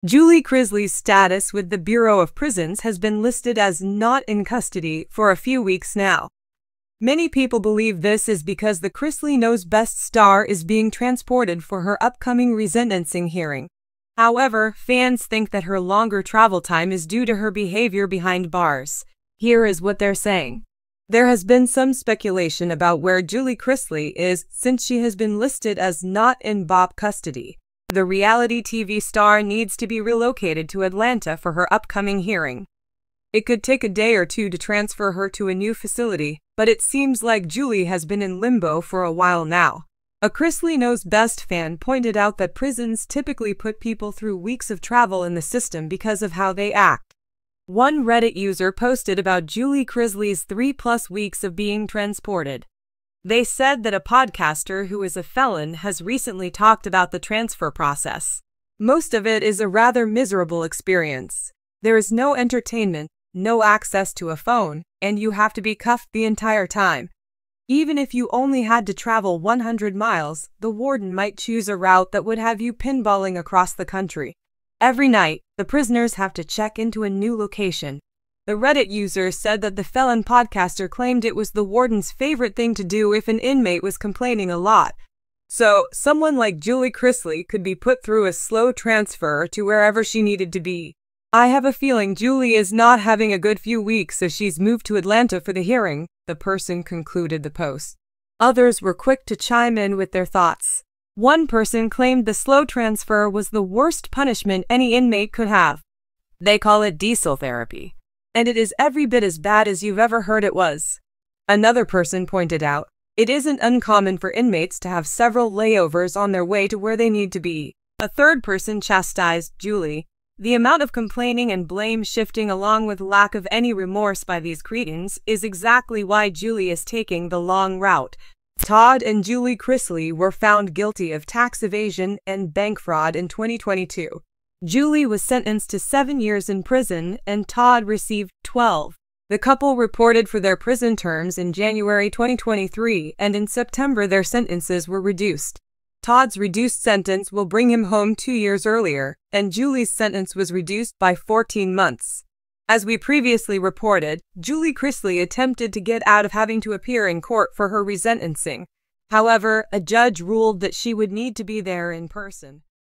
Julie Chrisley's status with the Bureau of Prisons has been listed as not in custody for a few weeks now. Many people believe this is because the Chrisley Knows Best star is being transported for her upcoming resentencing hearing. However, fans think that her longer travel time is due to her behavior behind bars. Here is what they're saying. There has been some speculation about where Julie Chrisley is since she has been listed as not in BOP custody. The reality TV star needs to be relocated to Atlanta for her upcoming hearing. It could take a day or two to transfer her to a new facility, but it seems like Julie has been in limbo for a while now. A Chrisley Knows Best fan pointed out that prisons typically put people through weeks of travel in the system because of how they act. One Reddit user posted about Julie Chrisley's 3+ weeks of being transported. They said that a podcaster who is a felon has recently talked about the transfer process. Most of it is a rather miserable experience. There is no entertainment, no access to a phone, and you have to be cuffed the entire time. Even if you only had to travel 100 miles, the warden might choose a route that would have you pinballing across the country. Every night, the prisoners have to check into a new location. The Reddit user said that the felon podcaster claimed it was the warden's favorite thing to do if an inmate was complaining a lot. So, someone like Julie Chrisley could be put through a slow transfer to wherever she needed to be. I have a feeling Julie is not having a good few weeks as she's moved to Atlanta for the hearing, the person concluded the post. Others were quick to chime in with their thoughts. One person claimed the slow transfer was the worst punishment any inmate could have. They call it diesel therapy. And it is every bit as bad as you've ever heard it was. Another person pointed out, it isn't uncommon for inmates to have several layovers on their way to where they need to be. A third person chastised Julie. The amount of complaining and blame shifting along with lack of any remorse by these cretins is exactly why Julie is taking the long route. Todd and Julie Chrisley were found guilty of tax evasion and bank fraud in 2022. Julie was sentenced to 7 years in prison and Todd received 12. The couple reported for their prison terms in January 2023 and in September their sentences were reduced. Todd's reduced sentence will bring him home 2 years earlier, and Julie's sentence was reduced by 14 months. As we previously reported, Julie Chrisley attempted to get out of having to appear in court for her resentencing. However, a judge ruled that she would need to be there in person.